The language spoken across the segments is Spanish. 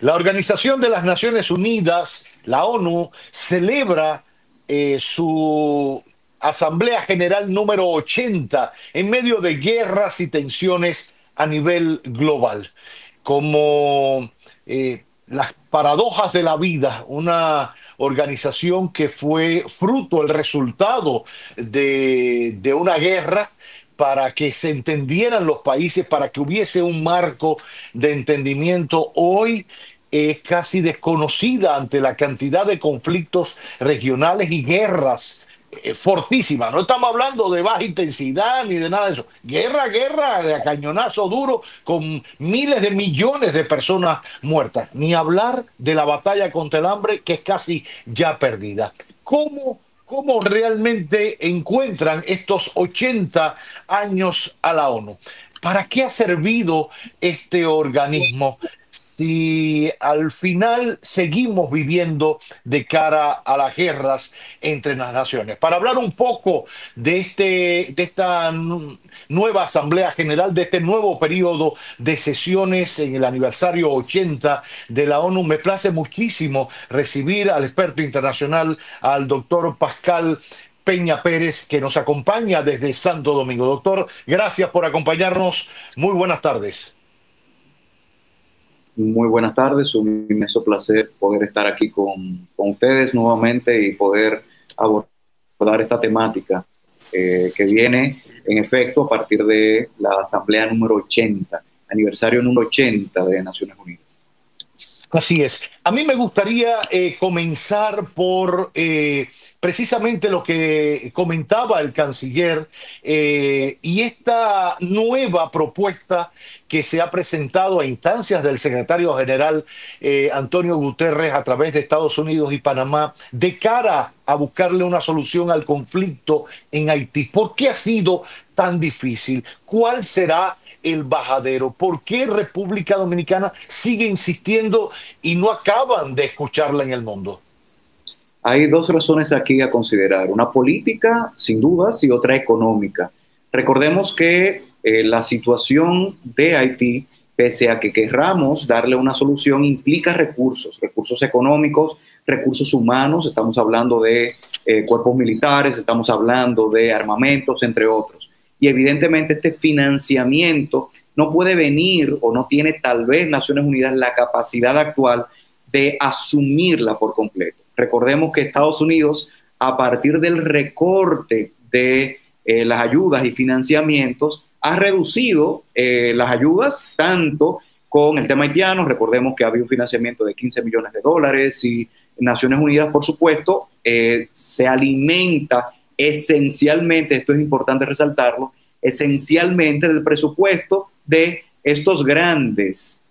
La Organización de las Naciones Unidas, la ONU, celebra su Asamblea General número 80 en medio de guerras y tensiones a nivel global. Como las paradojas de la vida, una organización que fue fruto, el resultado de una guerra para que se entendieran los países, para que hubiese un marco de entendimiento. Hoy es casi desconocida ante la cantidad de conflictos regionales y guerras fortísimas. No estamos hablando de baja intensidad ni de nada de eso. Guerra, guerra de a cañonazo duro con miles de millones de personas muertas. Ni hablar de la batalla contra el hambre que es casi ya perdida. ¿Cómo realmente encuentran estos 80 años a la ONU? ¿Para qué ha servido este organismo si al final seguimos viviendo de cara a las guerras entre las naciones? Para hablar un poco de esta nueva Asamblea General, de este nuevo periodo de sesiones en el aniversario 80 de la ONU, me place muchísimo recibir al experto internacional, al doctor Pascal Peña Pérez, que nos acompaña desde Santo Domingo. Doctor, gracias por acompañarnos. Muy buenas tardes. Muy buenas tardes, un inmenso placer poder estar aquí con ustedes nuevamente y poder abordar esta temática que viene en efecto a partir de la Asamblea número 80, aniversario número 80 de Naciones Unidas. Así es. A mí me gustaría comenzar por precisamente lo que comentaba el canciller y esta nueva propuesta que se ha presentado a instancias del secretario general Antonio Guterres a través de Estados Unidos y Panamá de cara a buscarle una solución al conflicto en Haití. ¿Por qué ha sido tan difícil? ¿Cuál será el bajadero? ¿Por qué República Dominicana sigue insistiendo y no acaban de escucharla en el mundo? Hay dos razones aquí a considerar, una política, sin dudas, y otra económica. Recordemos que la situación de Haití, pese a que querramos darle una solución, implica recursos, recursos económicos, recursos humanos, estamos hablando de cuerpos militares, estamos hablando de armamentos, entre otros. Y evidentemente este financiamiento no puede venir o no tiene tal vez Naciones Unidas la capacidad actual de asumirla por completo. Recordemos que Estados Unidos, a partir del recorte de las ayudas y financiamientos, ha reducido las ayudas tanto con el tema haitiano. Recordemos que había un financiamiento de 15 millones de dólares y Naciones Unidas, por supuesto, se alimenta esencialmente, esto es importante resaltarlo, esencialmente del presupuesto de estos grandes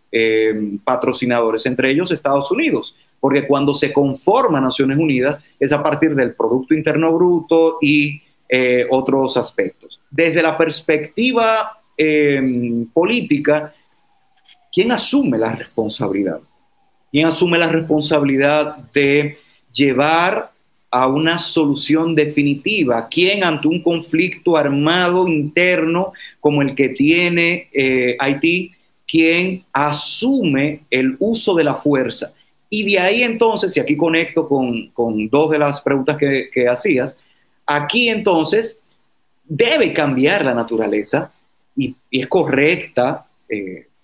patrocinadores, entre ellos Estados Unidos, porque cuando se conforma Naciones Unidas es a partir del Producto Interno Bruto y otros aspectos. Desde la perspectiva política, ¿quién asume la responsabilidad? ¿Quién asume la responsabilidad de llevar a una solución definitiva? ¿Quién ante un conflicto armado interno como el que tiene Haití, quién asume el uso de la fuerza? Y de ahí entonces, y aquí conecto con dos de las preguntas que hacías, aquí entonces debe cambiar la naturaleza y es correcta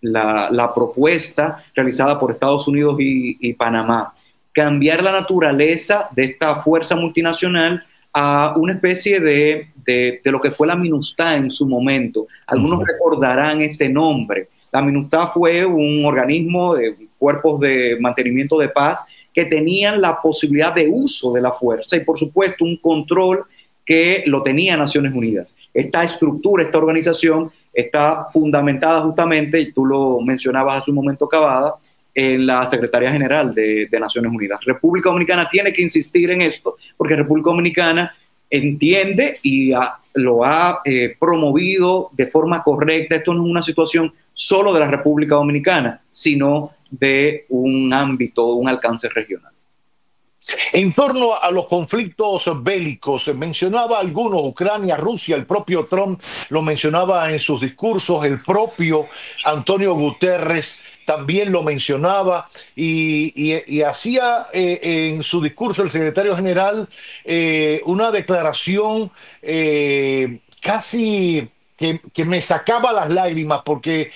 la propuesta realizada por Estados Unidos y Panamá. Cambiar la naturaleza de esta fuerza multinacional a una especie de lo que fue la MINUSTAH en su momento. Algunos recordarán este nombre. La MINUSTAH fue un organismo de cuerpos de mantenimiento de paz que tenían la posibilidad de uso de la fuerza y, por supuesto, un control que lo tenía Naciones Unidas. Esta estructura, esta organización está fundamentada justamente, y tú lo mencionabas hace un momento, Cavada, en la Secretaría General de Naciones Unidas. República Dominicana tiene que insistir en esto porque República Dominicana entiende y lo ha promovido de forma correcta. Esto no es una situación solo de la República Dominicana, sino de un ámbito, un alcance regional. En torno a los conflictos bélicos, mencionaba algunos, Ucrania, Rusia, el propio Trump lo mencionaba en sus discursos, el propio Antonio Guterres también lo mencionaba y hacía en su discurso el secretario general una declaración casi que me sacaba las lágrimas porque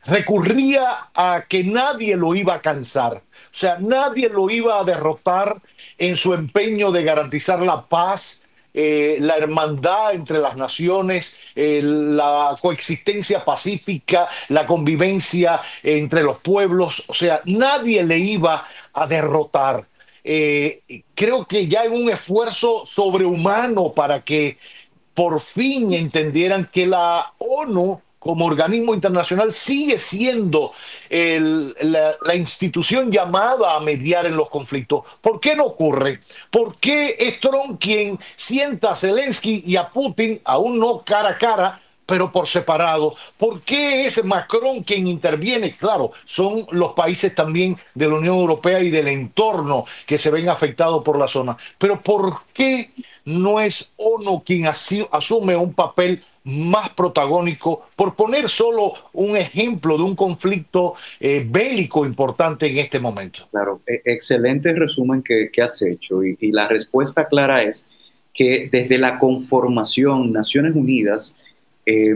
recurría a que nadie lo iba a cansar. O sea, nadie lo iba a derrotar en su empeño de garantizar la paz, la hermandad entre las naciones, la coexistencia pacífica, la convivencia entre los pueblos. O sea, nadie le iba a derrotar. Creo que ya en un esfuerzo sobrehumano para que por fin entendieran que la ONU como organismo internacional sigue siendo la institución llamada a mediar en los conflictos. ¿Por qué no ocurre? ¿Por qué es Trump quien sienta a Zelensky y a Putin, aún no cara a cara, pero por separado? ¿Por qué es Macron quien interviene? Claro, son los países también de la Unión Europea y del entorno que se ven afectados por la zona. Pero ¿por qué no es ONU quien asume un papel más protagónico, por poner solo un ejemplo de un conflicto bélico importante en este momento? Claro, excelente resumen que has hecho y la respuesta clara es que desde la conformación Naciones Unidas eh,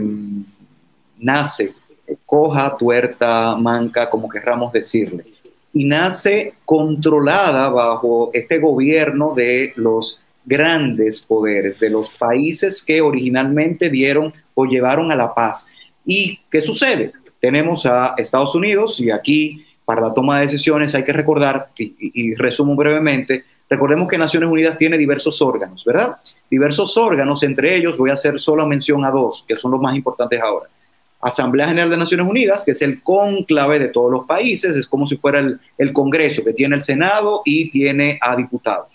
nace, coja, tuerta, manca, como querramos decirle, y nace controlada bajo este gobierno de los grandes poderes, de los países que originalmente dieron o llevaron a la paz. ¿Y qué sucede? Tenemos a Estados Unidos y aquí para la toma de decisiones hay que recordar, y resumo brevemente, recordemos que Naciones Unidas tiene diversos órganos, ¿verdad? Diversos órganos, entre ellos voy a hacer solo mención a dos, que son los más importantes ahora. Asamblea General de Naciones Unidas, que es el cónclave de todos los países, es como si fuera el Congreso, que tiene el Senado y tiene a diputados.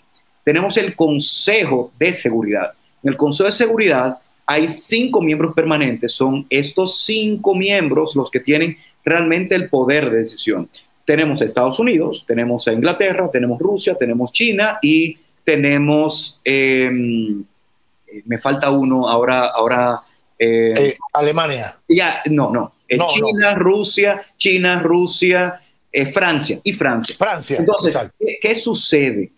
Tenemos el Consejo de Seguridad. En el Consejo de Seguridad hay 5 miembros permanentes, son estos 5 miembros los que tienen realmente el poder de decisión. Tenemos a Estados Unidos, tenemos a Inglaterra, tenemos Rusia, tenemos China y tenemos, me falta uno ahora. Alemania. Ya, no. China, Rusia, Francia y Francia. Francia. Entonces, ¿qué sucede?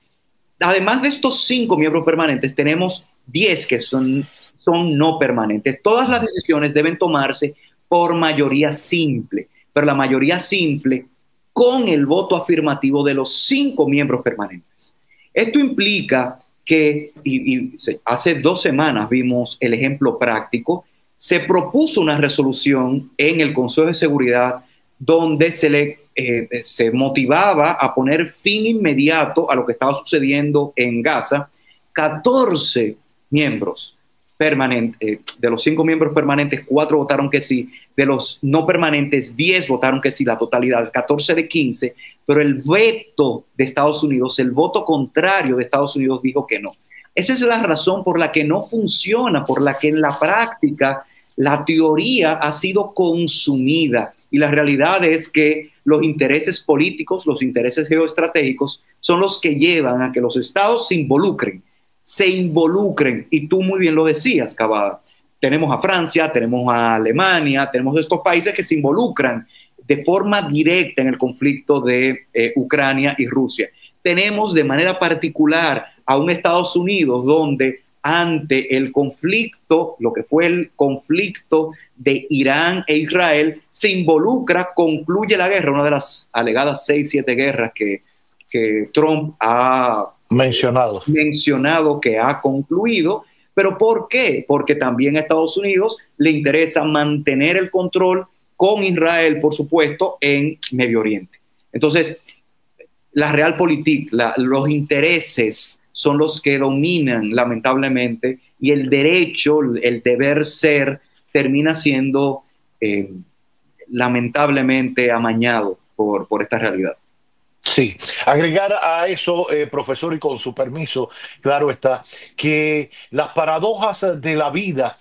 Además de estos 5 miembros permanentes, tenemos 10 que son no permanentes. Todas las decisiones deben tomarse por mayoría simple, pero la mayoría simple con el voto afirmativo de los 5 miembros permanentes. Esto implica que, hace 2 semanas vimos el ejemplo práctico, se propuso una resolución en el Consejo de Seguridad donde se motivaba a poner fin inmediato a lo que estaba sucediendo en Gaza. 14 miembros permanentes, de los 5 miembros permanentes, 4 votaron que sí, de los no permanentes, 10 votaron que sí, la totalidad, 14 de 15, pero el veto de Estados Unidos, el voto contrario de Estados Unidos dijo que no. Esa es la razón por la que no funciona, por la que en la práctica la teoría ha sido consumida y la realidad es que los intereses políticos, los intereses geoestratégicos son los que llevan a que los estados se involucren y tú muy bien lo decías, Cavada. Tenemos a Francia, tenemos a Alemania, tenemos estos países que se involucran de forma directa en el conflicto de Ucrania y Rusia. Tenemos de manera particular a un Estados Unidos donde ante el conflicto, lo que fue el conflicto de Irán e Israel, se involucra, concluye la guerra, una de las alegadas 6, 7 guerras que Trump ha mencionado que ha concluido. ¿Pero por qué? Porque también a Estados Unidos le interesa mantener el control con Israel, por supuesto, en Medio Oriente. Entonces, la realpolitik, los intereses son los que dominan, lamentablemente, y el derecho, el deber ser, termina siendo lamentablemente amañado por esta realidad. Sí, agregar a eso, profesor, y con su permiso, claro está, que las paradojas de la vida,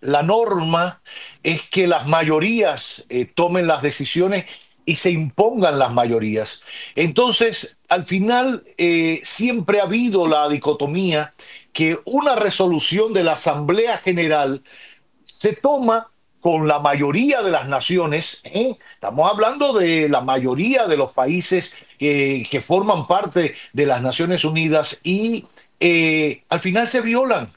la norma es que las mayorías tomen las decisiones y se impongan las mayorías. Entonces, al final, siempre ha habido la dicotomía que una resolución de la Asamblea General se toma con la mayoría de las naciones, ¿eh? Estamos hablando de la mayoría de los países que forman parte de las Naciones Unidas y al final se violan.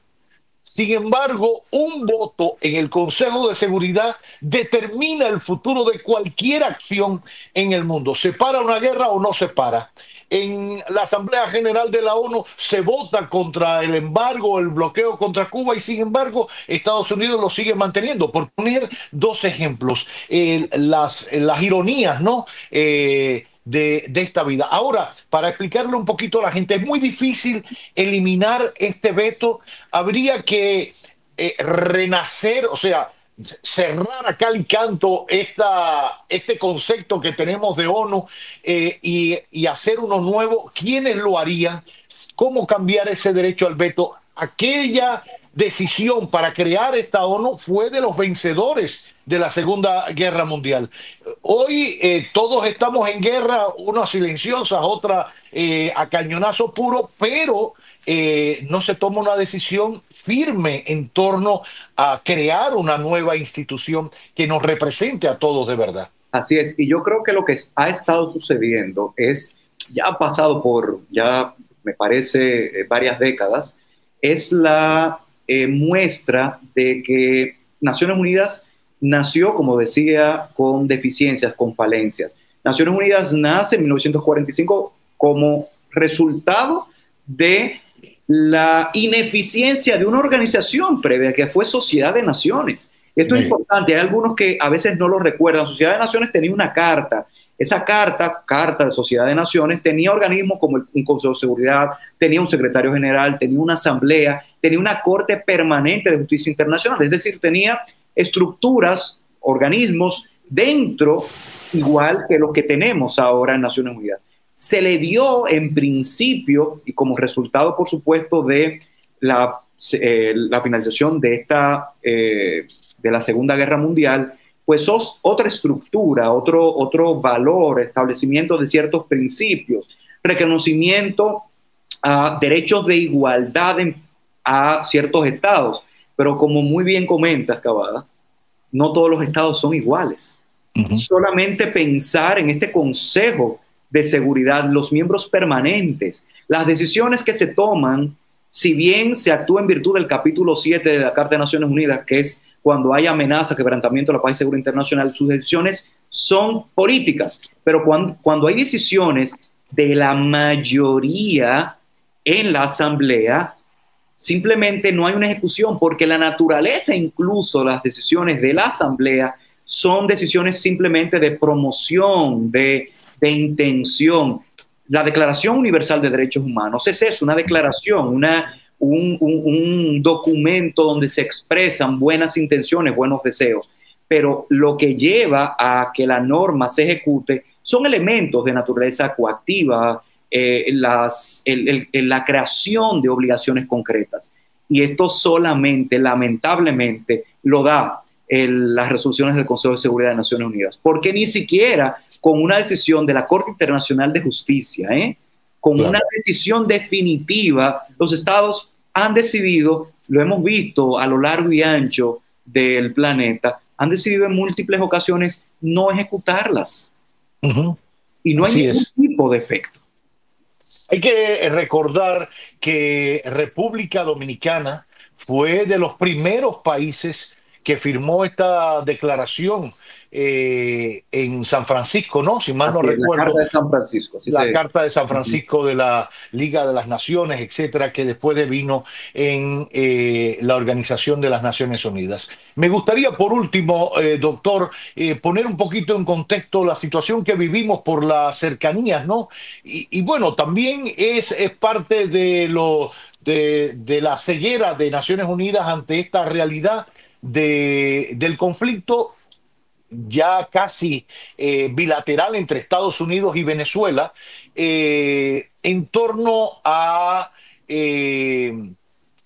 Sin embargo, un voto en el Consejo de Seguridad determina el futuro de cualquier acción en el mundo. ¿Se para una guerra o no se para? En la Asamblea General de la ONU se vota contra el embargo, el bloqueo contra Cuba y sin embargo Estados Unidos lo sigue manteniendo. Por poner dos ejemplos, las ironías, ¿no? De esta vida. Ahora, para explicarle un poquito a la gente, es muy difícil eliminar este veto. Habría que renacer, o sea, cerrar a cal y canto este concepto que tenemos de ONU y hacer uno nuevo. ¿Quiénes lo harían? ¿Cómo cambiar ese derecho al veto? Aquella decisión para crear esta ONU fue de los vencedores de la Segunda Guerra Mundial. Hoy todos estamos en guerra, unas silenciosas, otras a cañonazo puro, pero no se toma una decisión firme en torno a crear una nueva institución que nos represente a todos de verdad. Así es, y yo creo que lo que ha estado sucediendo es, ya ha pasado por, ya me parece, varias décadas, es la muestra de que Naciones Unidas nació, como decía, con deficiencias, con falencias. Naciones Unidas nace en 1945 como resultado de la ineficiencia de una organización previa que fue Sociedad de Naciones. Esto es importante, hay algunos que a veces no lo recuerdan. Sociedad de Naciones tenía una carta. Esa carta de Sociedad de Naciones, tenía organismos como un Consejo de Seguridad, tenía un secretario general, tenía una asamblea, tenía una Corte Permanente de Justicia Internacional, es decir, tenía estructuras, organismos dentro, igual que los que tenemos ahora en Naciones Unidas. Se le dio en principio, y como resultado, por supuesto, de la finalización de la Segunda Guerra Mundial, pues otra estructura, otro valor, establecimiento de ciertos principios, reconocimiento a derechos de igualdad a ciertos estados. Pero como muy bien comentas, Cavada, no todos los estados son iguales. Solamente pensar en este Consejo de Seguridad, los miembros permanentes, las decisiones que se toman, si bien se actúa en virtud del capítulo 7 de la Carta de Naciones Unidas, que es cuando hay amenaza, quebrantamiento de la paz y seguridad internacional, sus decisiones son políticas. Pero cuando hay decisiones de la mayoría en la Asamblea, simplemente no hay una ejecución, porque la naturaleza, incluso las decisiones de la Asamblea, son decisiones simplemente de promoción, de intención. La Declaración Universal de Derechos Humanos es eso, una declaración, un documento donde se expresan buenas intenciones, buenos deseos, pero lo que lleva a que la norma se ejecute son elementos de naturaleza coactiva, la creación de obligaciones concretas. Y esto solamente, lamentablemente, lo da las resoluciones del Consejo de Seguridad de Naciones Unidas, porque ni siquiera con una decisión de la Corte Internacional de Justicia, con una decisión definitiva, los estados han decidido, lo hemos visto a lo largo y ancho del planeta, han decidido en múltiples ocasiones no ejecutarlas. Y no hay ningún tipo de efecto. Hay que recordar que República Dominicana fue de los primeros países que firmó esta declaración en San Francisco, ¿no? Si mal no recuerdo. La Carta de San Francisco. La Carta de San Francisco de la Liga de las Naciones, etcétera, que después devino en la Organización de las Naciones Unidas. Me gustaría, por último, doctor, poner un poquito en contexto la situación que vivimos por las cercanías, ¿no? Y bueno, también es parte de la ceguera de Naciones Unidas ante esta realidad del conflicto ya casi bilateral entre Estados Unidos y Venezuela en torno a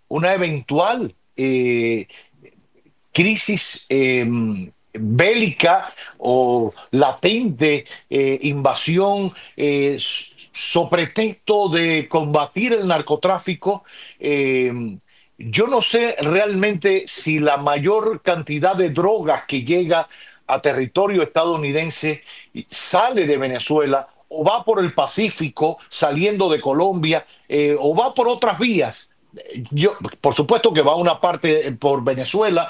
una eventual crisis bélica o latente invasión so pretexto de combatir el narcotráfico. Yo no sé realmente si la mayor cantidad de drogas que llega a territorio estadounidense sale de Venezuela o va por el Pacífico saliendo de Colombia, o va por otras vías. Yo, por supuesto que va una parte por Venezuela,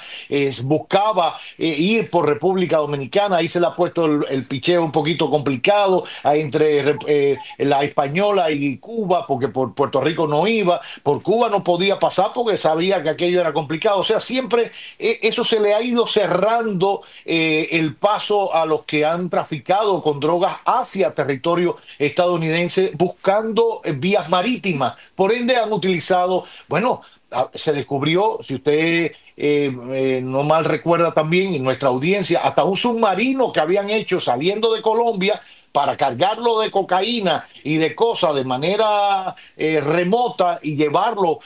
buscaba ir por República Dominicana, ahí se le ha puesto el picheo un poquito complicado entre la Española y Cuba, porque por Puerto Rico no iba, por Cuba no podía pasar porque sabía que aquello era complicado. O sea, siempre eso se le ha ido cerrando el paso a los que han traficado con drogas hacia territorio estadounidense, buscando vías marítimas. Por ende han utilizado, bueno, se descubrió, si usted no mal recuerda también, en nuestra audiencia, hasta un submarino que habían hecho saliendo de Colombia para cargarlo de cocaína y de cosas de manera remota y llevarlo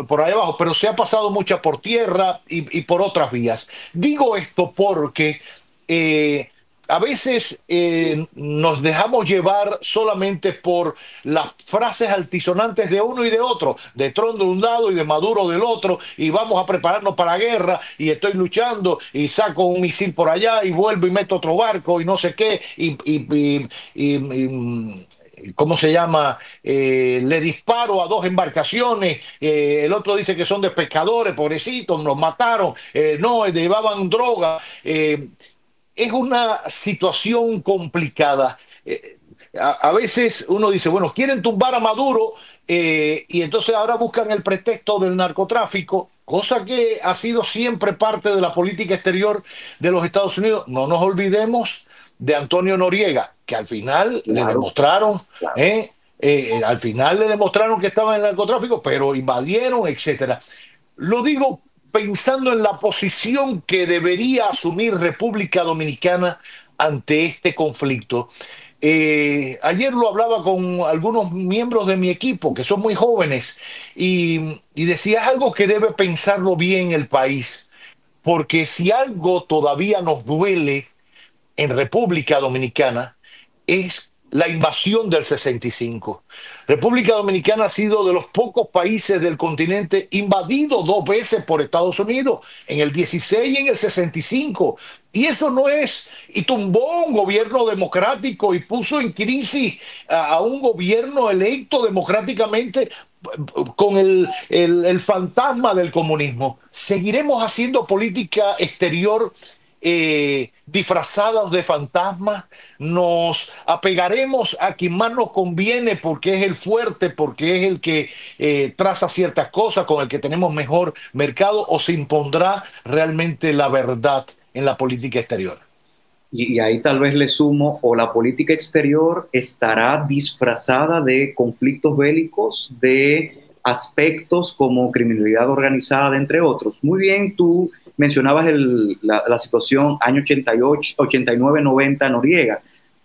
por ahí abajo, pero se ha pasado mucha por tierra y por otras vías. Digo esto porque eh, a veces nos dejamos llevar solamente por las frases altisonantes de uno y de otro, de Trump de un lado y de Maduro del otro, y vamos a prepararnos para la guerra, y estoy luchando, y saco un misil por allá, y vuelvo y meto otro barco, y no sé qué, ¿cómo se llama? Le disparo a dos embarcaciones, el otro dice que son de pescadores, pobrecitos, nos mataron, no, llevaban droga. Es una situación complicada. A veces uno dice, bueno, quieren tumbar a Maduro, y entonces ahora buscan el pretexto del narcotráfico, cosa que ha sido siempre parte de la política exterior de los Estados Unidos. No nos olvidemos de Antonio Noriega, que al final le Claro, demostraron, claro. al final le demostraron que estaba en el narcotráfico, pero invadieron, etcétera. Lo digo pensando en la posición que debería asumir República Dominicana ante este conflicto. Ayer lo hablaba con algunos miembros de mi equipo que son muy jóvenes, y decía, es algo que debe pensarlo bien el país, porque si algo todavía nos duele en República Dominicana es la invasión del 65. República Dominicana ha sido de los pocos países del continente invadido dos veces por Estados Unidos, en el 16 y en el 65. Y eso no es, y tumbó un gobierno democrático y puso en crisis a un gobierno electo democráticamente con el fantasma del comunismo. Seguiremos haciendo política exterior disfrazados de fantasmas, nos apegaremos a quien más nos conviene porque es el fuerte, porque es el que traza ciertas cosas, con el que tenemos mejor mercado, o se impondrá realmente la verdad en la política exterior. Y ahí tal vez le sumo, o la política exterior estará disfrazada de conflictos bélicos, de aspectos como criminalidad organizada, entre otros. Muy bien, tú mencionabas la situación año 88, 89, 90, Noriega,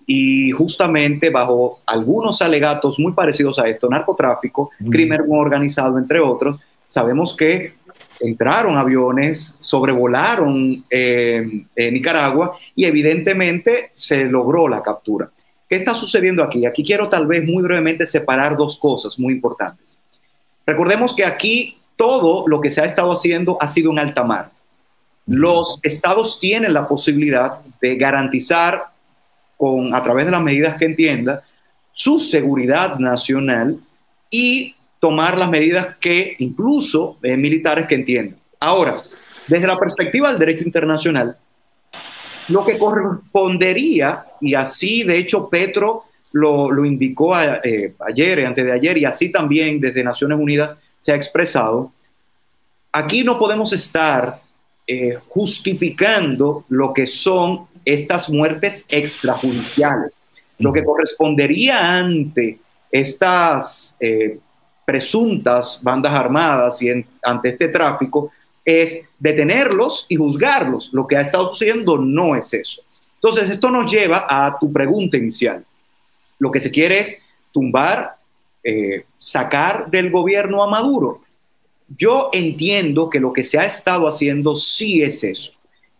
y justamente bajo algunos alegatos muy parecidos a esto, narcotráfico, crimen organizado, entre otros, sabemos que entraron aviones, sobrevolaron Nicaragua y evidentemente se logró la captura. ¿Qué está sucediendo aquí? Aquí quiero tal vez muy brevemente separar dos cosas muy importantes. Recordemos que aquí todo lo que se ha estado haciendo ha sido en alta mar. Los estados tienen la posibilidad de garantizar, a través de las medidas que entienda, su seguridad nacional y tomar las medidas que incluso militares que entiendan. Ahora, desde la perspectiva del derecho internacional, lo que correspondería, y así de hecho Petro lo indicó ayer, antes de ayer, y así también desde Naciones Unidas se ha expresado, aquí no podemos estar justificando lo que son estas muertes extrajudiciales. Lo que correspondería ante estas presuntas bandas armadas y ante este tráfico es detenerlos y juzgarlos. Lo que ha estado sucediendo no es eso. Entonces, esto nos lleva a tu pregunta inicial. Lo que se quiere es tumbar, sacar del gobierno a Maduro. Yo entiendo que lo que se ha estado haciendo sí es eso.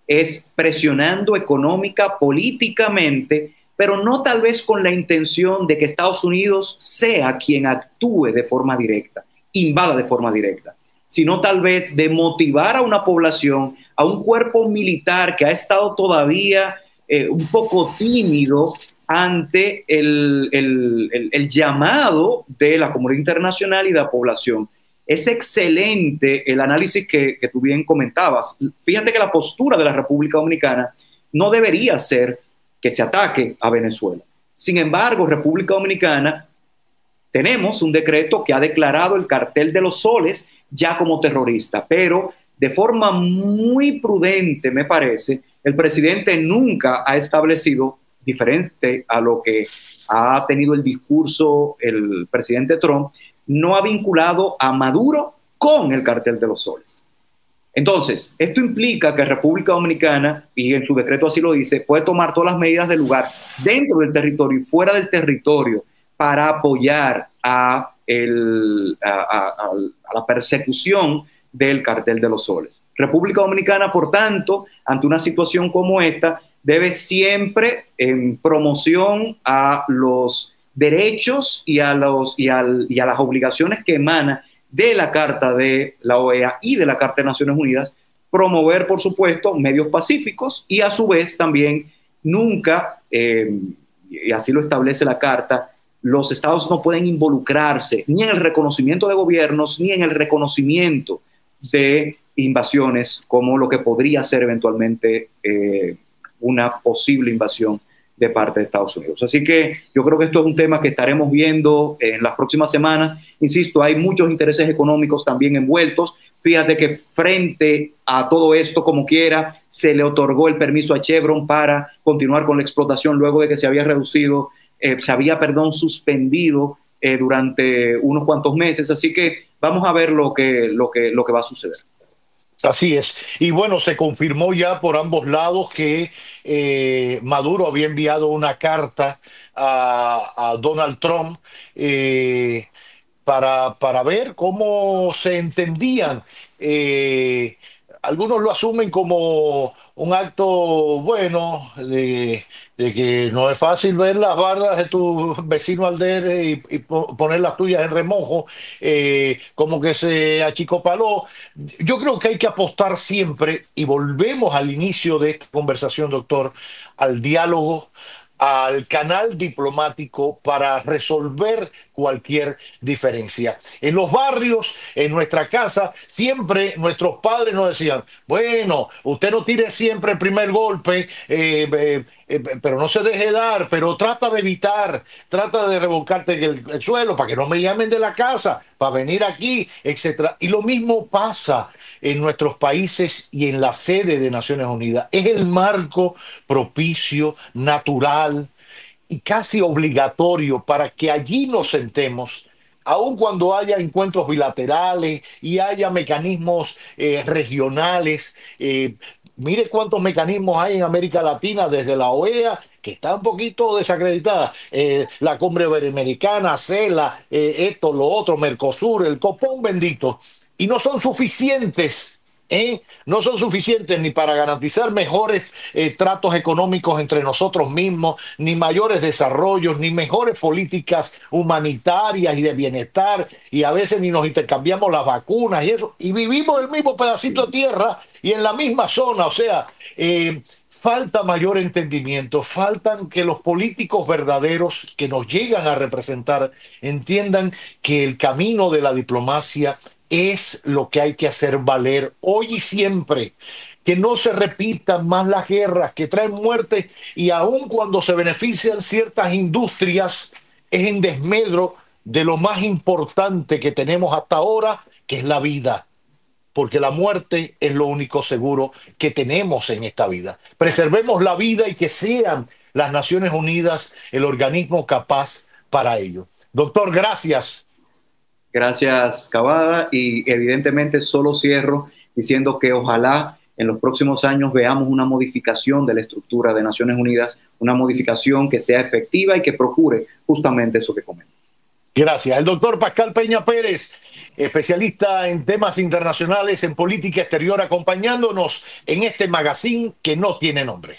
es presionando económica, políticamente, pero no tal vez con la intención de que Estados Unidos sea quien actúe de forma directa, invada de forma directa, sino tal vez de motivar a una población, a un cuerpo militar que ha estado todavía un poco tímido ante el llamado de la comunidad internacional y de la población. Es excelente el análisis que tú bien comentabas. Fíjate que la postura de la República Dominicana no debería ser que se ataque a Venezuela. Sin embargo, República Dominicana, tenemos un decreto que ha declarado el Cartel de los Soles ya como terrorista, pero de forma muy prudente, me parece, el presidente nunca ha establecido, diferente a lo que ha tenido el discurso el presidente Trump, no ha vinculado a Maduro con el Cartel de los Soles. Entonces, esto implica que República Dominicana, y en su decreto así lo dice, puede tomar todas las medidas del lugar dentro del territorio y fuera del territorio para apoyar a la persecución del Cartel de los Soles. República Dominicana, por tanto, ante una situación como esta, debe siempre en promoción a los derechos y a las obligaciones que emanan de la Carta de la OEA y de la Carta de Naciones Unidas, promover, por supuesto, medios pacíficos y a su vez también nunca, y así lo establece la Carta, los estados no pueden involucrarse ni en el reconocimiento de gobiernos ni en el reconocimiento de invasiones como lo que podría ser eventualmente una posible invasión de parte de Estados Unidos. Así que yo creo que esto es un tema que estaremos viendo en las próximas semanas. Insisto, hay muchos intereses económicos también envueltos. Fíjate que frente a todo esto, como quiera, se le otorgó el permiso a Chevron para continuar con la explotación luego de que se había reducido, suspendido durante unos cuantos meses. Así que vamos a ver lo que va a suceder. Así es. Y bueno, se confirmó ya por ambos lados que Maduro había enviado una carta a Donald Trump para ver cómo se entendían. Algunos lo asumen como un acto bueno, de que no es fácil ver las bardas de tu vecino Alder y poner las tuyas en remojo, como que se achicopaló. Yo creo que hay que apostar siempre, y volvemos al inicio de esta conversación, doctor, al diálogo, al canal diplomático para resolver cualquier diferencia. En los barrios, en nuestra casa, siempre nuestros padres nos decían, bueno, usted no tire siempre el primer golpe, pero no se deje dar, pero trata de evitar, trata de revolcarte en el suelo para que no me llamen de la casa, para venir aquí, etcétera. Y lo mismo pasa en nuestros países y en la sede de Naciones Unidas. Es el marco propicio, natural y casi obligatorio para que allí nos sentemos, aun cuando haya encuentros bilaterales y haya mecanismos regionales. Mire cuántos mecanismos hay en América Latina, desde la OEA, que está un poquito desacreditada, la Cumbre Iberoamericana, CELA, esto, lo otro, Mercosur, el copón bendito, y no son suficientes. No son suficientes ni para garantizar mejores tratos económicos entre nosotros mismos, ni mayores desarrollos, ni mejores políticas humanitarias y de bienestar, y a veces ni nos intercambiamos las vacunas y eso, y vivimos en el mismo pedacito de tierra y en la misma zona. O sea, falta mayor entendimiento, faltan que los políticos verdaderos que nos llegan a representar entiendan que el camino de la diplomacia es lo que hay que hacer valer hoy y siempre, que no se repitan más las guerras que traen muerte, y aun cuando se benefician ciertas industrias, es en desmedro de lo más importante que tenemos hasta ahora, que es la vida, porque la muerte es lo único seguro que tenemos en esta vida. Preservemos la vida y que sean las Naciones Unidas el organismo capaz para ello. Doctor, gracias. Gracias, Cavada, y evidentemente solo cierro diciendo que ojalá en los próximos años veamos una modificación de la estructura de Naciones Unidas, una modificación que sea efectiva y que procure justamente eso que comento. Gracias. El doctor Pascal Peña Pérez, especialista en temas internacionales, en política exterior, acompañándonos en este magazine que no tiene nombre.